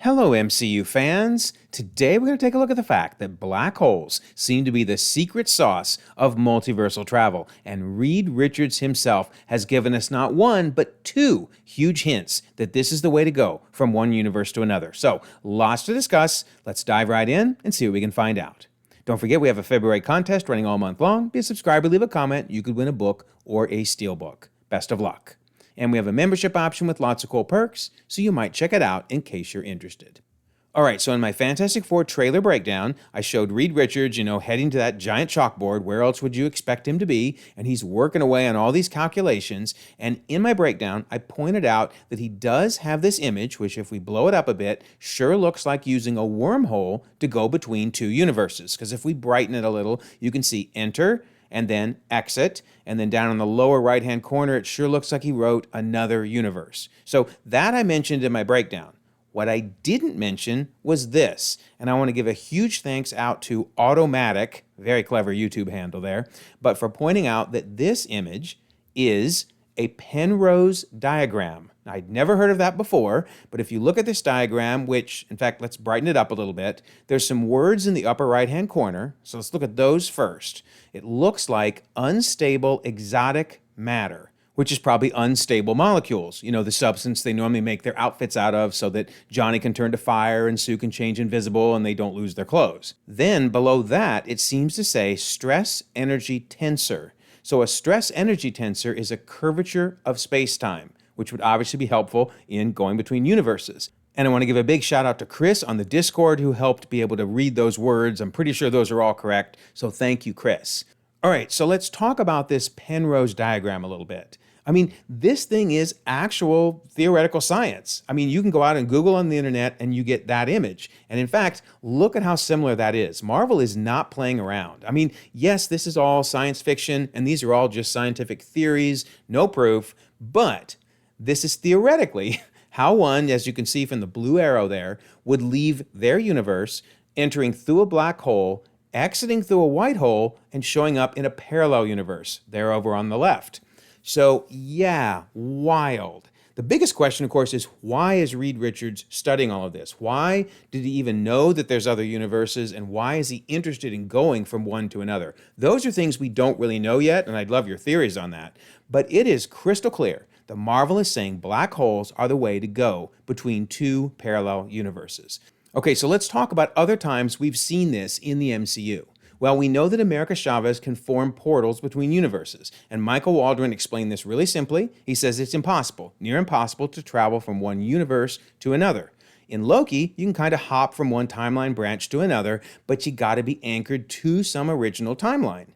Hello, MCU fans! Today we're going to take a look at the fact that black holes seem to be the secret sauce of multiversal travel, and Reed Richards himself has given us not one, but two huge hints that this is the way to go from one universe to another. So, lots to discuss. Let's dive right in and see what we can find out. Don't forget, we have a February contest running all month long. Be a subscriber, leave a comment. You could win a book or a steelbook. Best of luck. And we have a membership option with lots of cool perks, so you might check it out in case you're interested. All right, so in my Fantastic Four trailer breakdown, I showed Reed Richards, heading to that giant chalkboard. Where else would you expect him to be? And he's working away on all these calculations. And in my breakdown, I pointed out that he does have this image, which if we blow it up a bit, sure looks like using a wormhole to go between two universes. Because if we brighten it a little, you can see enter, and then exit, and then down in the lower right-hand corner, it sure looks like he wrote another universe. So that I mentioned in my breakdown. What I didn't mention was this, and I want to give a huge thanks out to Automatic, very clever YouTube handle there, but for pointing out that this image is a Penrose diagram. I'd never heard of that before, but if you look at this diagram, which, in fact, let's brighten it up a little bit, there's some words in the upper right-hand corner, so let's look at those first. It looks like unstable exotic matter, which is probably unstable molecules, the substance they normally make their outfits out of so that Johnny can turn to fire and Sue can change invisible and they don't lose their clothes. Then below that, it seems to say stress energy tensor. So a stress energy tensor is a curvature of space-time, which would obviously be helpful in going between universes. And I want to give a big shout out to Chris on the Discord who helped be able to read those words. I'm pretty sure those are all correct, so thank you, Chris. All right, so let's talk about this Penrose diagram a little bit. This thing is actual theoretical science. You can go out and Google on the internet and you get that image. And in fact, look at how similar that is. Marvel is not playing around. Yes, this is all science fiction and these are all just scientific theories, no proof, but this is theoretically how one, as you can see from the blue arrow there, would leave their universe, entering through a black hole, exiting through a white hole, and showing up in a parallel universe, there over on the left. So yeah, wild. The biggest question, of course, is why is Reed Richards studying all of this? Why did he even know that there's other universes, and why is he interested in going from one to another? Those are things we don't really know yet, and I'd love your theories on that. But it is crystal clear that Marvel is saying black holes are the way to go between two parallel universes. Okay, so let's talk about other times we've seen this in the MCU. Well, we know that America Chavez can form portals between universes, and Michael Waldron explained this really simply. He says it's impossible, near impossible, to travel from one universe to another. In Loki, you can kind of hop from one timeline branch to another, but you got to be anchored to some original timeline.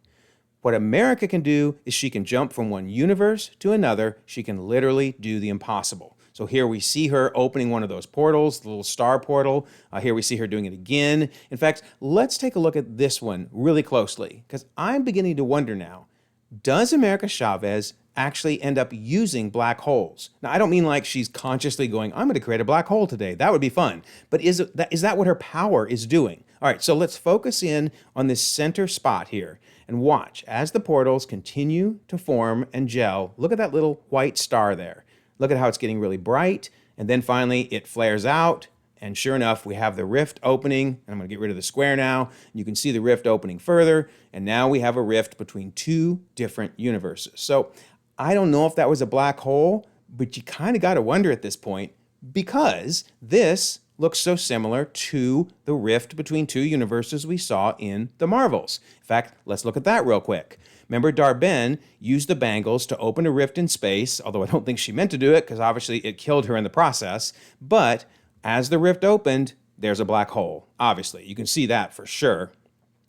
What America can do is she can jump from one universe to another. She can literally do the impossible. So here we see her opening one of those portals, the little star portal. Here we see her doing it again. In fact, let's take a look at this one really closely, because I'm beginning to wonder now, does America Chavez actually end up using black holes? Now, I don't mean like she's consciously going, I'm going to create a black hole today. That would be fun. But is that what her power is doing? All right, so let's focus in on this center spot here and watch as the portals continue to form and gel. Look at that little white star there. Look at how it's getting really bright, and then finally it flares out, and sure enough, we have the rift opening, and I'm going to get rid of the square now. You can see the rift opening further, and now we have a rift between two different universes. So I don't know if that was a black hole, but you kind of got to wonder at this point, because this looks so similar to the rift between two universes we saw in the Marvels. In fact, let's look at that real quick. Remember, Dar-Ben used the bangles to open a rift in space, although I don't think she meant to do it because obviously it killed her in the process. But as the rift opened, there's a black hole. Obviously, you can see that for sure.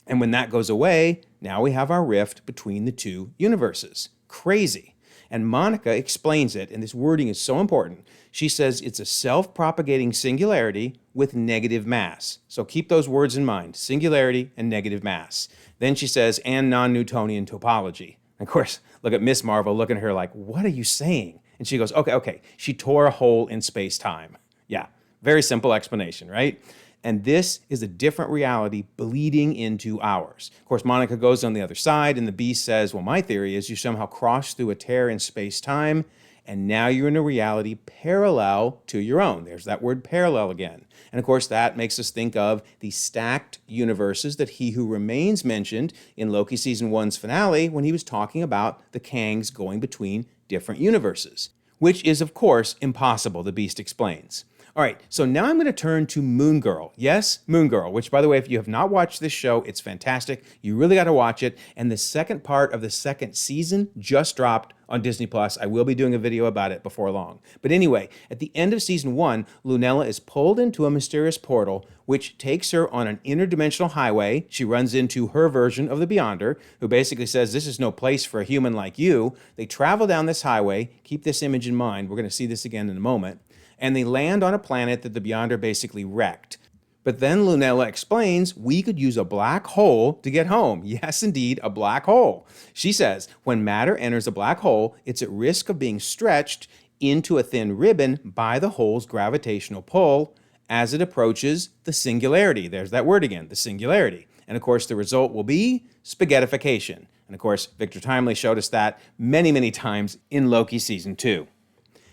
And when that goes away, now we have our rift between the two universes. Crazy. And Monica explains it, and this wording is so important. She says it's a self-propagating singularity with negative mass. So keep those words in mind, singularity and negative mass. Then she says, and non-Newtonian topology. And of course, look at Miss Marvel looking at her like, what are you saying? And she goes, okay. She tore a hole in space-time. Yeah, very simple explanation, right? And this is a different reality bleeding into ours. Of course, Monica goes on the other side, and the Beast says, well, my theory is you somehow cross through a tear in space-time, and now you're in a reality parallel to your own. There's that word parallel again. And of course, that makes us think of the stacked universes that He Who Remains mentioned in Loki Season 1's finale when he was talking about the Kangs going between different universes, which is, of course, impossible, the Beast explains. All right, so now I'm going to turn to Moon Girl. Yes, Moon Girl, which, by the way, if you have not watched this show, it's fantastic. You really got to watch it. And the second part of the second season just dropped on Disney+. I will be doing a video about it before long. But anyway, at the end of Season 1, Lunella is pulled into a mysterious portal, which takes her on an interdimensional highway. She runs into her version of the Beyonder, who basically says, this is no place for a human like you. They travel down this highway. Keep this image in mind. We're going to see this again in a moment. And they land on a planet that the Beyonder basically wrecked. But then Lunella explains we could use a black hole to get home. Yes, indeed, a black hole. She says when matter enters a black hole, it's at risk of being stretched into a thin ribbon by the hole's gravitational pull as it approaches the singularity. There's that word again, the singularity. And of course, the result will be spaghettification. And of course, Victor Timely showed us that many, many times in Loki Season 2.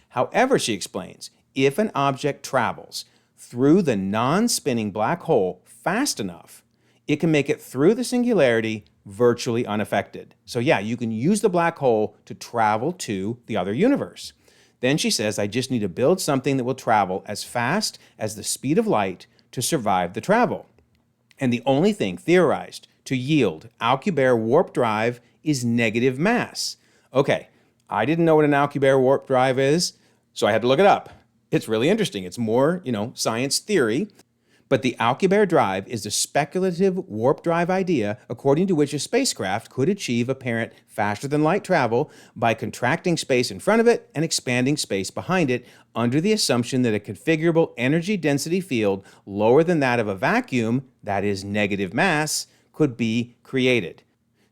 However, she explains, if an object travels through the non-spinning black hole fast enough, it can make it through the singularity virtually unaffected. So yeah, you can use the black hole to travel to the other universe. Then she says, I just need to build something that will travel as fast as the speed of light to survive the travel. And the only thing theorized to yield Alcubierre warp drive is negative mass. Okay, I didn't know what an Alcubierre warp drive is, so I had to look it up. It's really interesting. It's more, science theory. But the Alcubierre drive is the speculative warp drive idea according to which a spacecraft could achieve apparent faster-than-light travel by contracting space in front of it and expanding space behind it under the assumption that a configurable energy density field lower than that of a vacuum, that is negative mass, could be created.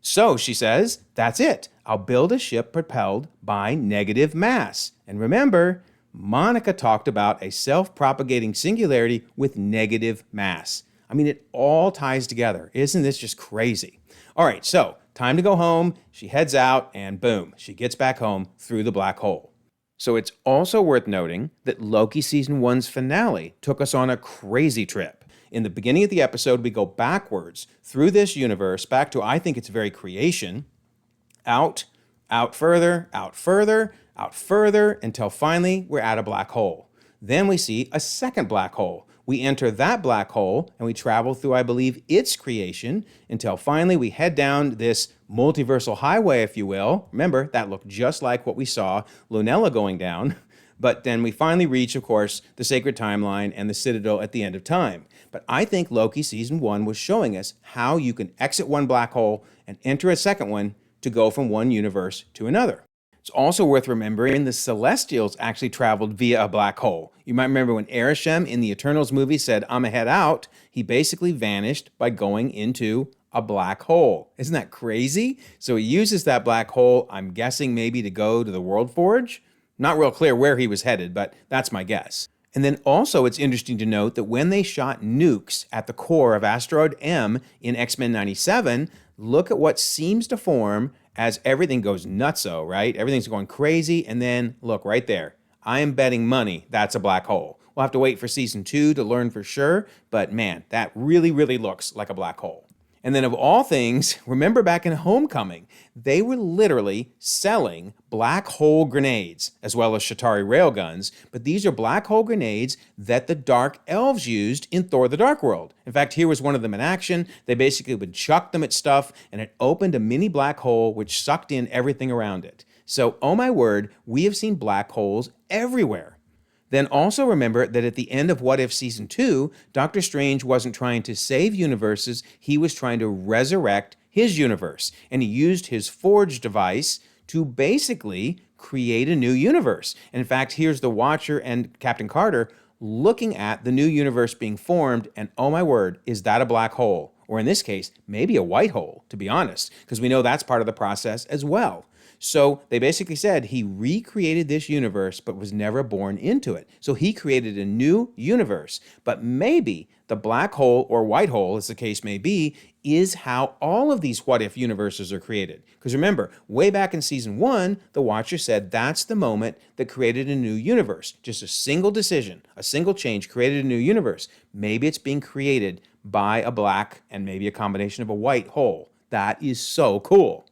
So, she says, that's it. I'll build a ship propelled by negative mass. And remember, Monica talked about a self-propagating singularity with negative mass. I mean, it all ties together. Isn't this just crazy? All right, so time to go home. She heads out and boom, she gets back home through the black hole. So it's also worth noting that Loki Season 1's finale took us on a crazy trip. In the beginning of the episode, we go backwards through this universe, back to, I think, its very creation, out further, until finally we're at a black hole. Then we see a second black hole. We enter that black hole and we travel through, I believe, its creation until finally we head down this multiversal highway, if you will. Remember, that looked just like what we saw Lunella going down. But then we finally reach, of course, the sacred timeline and the Citadel at the end of time. But I think Loki Season 1 was showing us how you can exit one black hole and enter a second one to go from one universe to another. It's also worth remembering the Celestials actually traveled via a black hole. You might remember when Arishem in the Eternals movie said, I'm a head out, he basically vanished by going into a black hole. Isn't that crazy? So he uses that black hole, I'm guessing maybe to go to the World Forge. Not real clear where he was headed, but that's my guess. And then also it's interesting to note that when they shot nukes at the core of Asteroid M in X-Men 97, look at what seems to form as everything goes nutso, right? Everything's going crazy, and then look right there. I am betting money that's a black hole. We'll have to wait for Season 2 to learn for sure, but man, that really, really looks like a black hole. And then of all things, remember back in Homecoming, they were literally selling black hole grenades, as well as Shatari railguns, but these are black hole grenades that the Dark Elves used in Thor the Dark World. In fact, here was one of them in action. They basically would chuck them at stuff, and it opened a mini black hole which sucked in everything around it. So, oh my word, we have seen black holes everywhere. Then also remember that at the end of What If Season 2, Doctor Strange wasn't trying to save universes, he was trying to resurrect his universe. And he used his Forge device to basically create a new universe. And in fact, here's the Watcher and Captain Carter looking at the new universe being formed, and oh my word, is that a black hole? Or in this case, maybe a white hole, to be honest, because we know that's part of the process as well. So they basically said he recreated this universe but was never born into it. So he created a new universe. But maybe the black hole or white hole, as the case may be, is how all of these what if universes are created. Because remember, way back in season 1, the Watcher said that's the moment that created a new universe. Just a single decision, a single change created a new universe. Maybe it's being created by a black and maybe a combination of a white hole. That is so cool.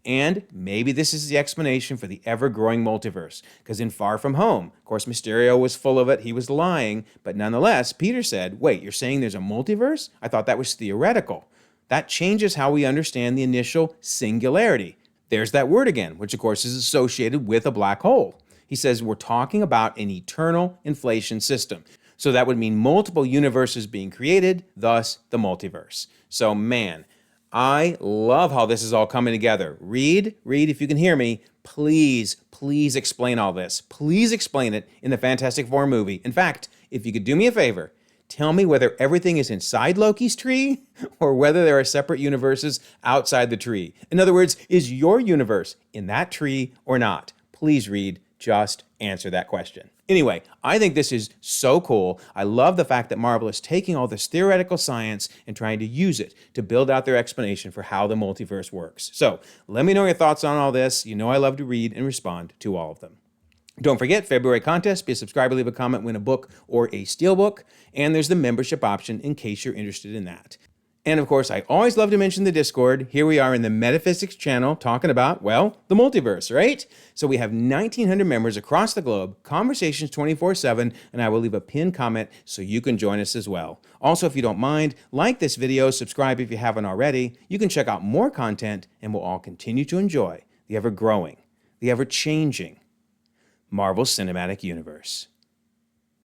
And maybe this is the explanation for the ever-growing multiverse. Because in Far From Home, of course, Mysterio was full of it. He was lying. But nonetheless, Peter said, wait, you're saying there's a multiverse? I thought that was theoretical. That changes how we understand the initial singularity. There's that word again, which of course is associated with a black hole. He says we're talking about an eternal inflation system. So that would mean multiple universes being created, thus the multiverse. So man, I love how this is all coming together. Reed, if you can hear me, please explain all this. Please explain it in the Fantastic Four movie. In fact, if you could do me a favor, tell me whether everything is inside Loki's tree or whether there are separate universes outside the tree. In other words, is your universe in that tree or not? Please, Reed, just answer that question. Anyway, I think this is so cool. I love the fact that Marvel is taking all this theoretical science and trying to use it to build out their explanation for how the multiverse works. So let me know your thoughts on all this. You know I love to read and respond to all of them. Don't forget, February contest, be a subscriber, leave a comment, win a book or a steelbook. And there's the membership option in case you're interested in that. And of course, I always love to mention the Discord. Here we are in the Metaphysics channel talking about, well, the multiverse, right? So we have 1,900 members across the globe, conversations 24/7, and I will leave a pinned comment so you can join us as well. Also, if you don't mind, like this video, subscribe if you haven't already. You can check out more content, and we'll all continue to enjoy the ever-growing, the ever-changing Marvel Cinematic Universe.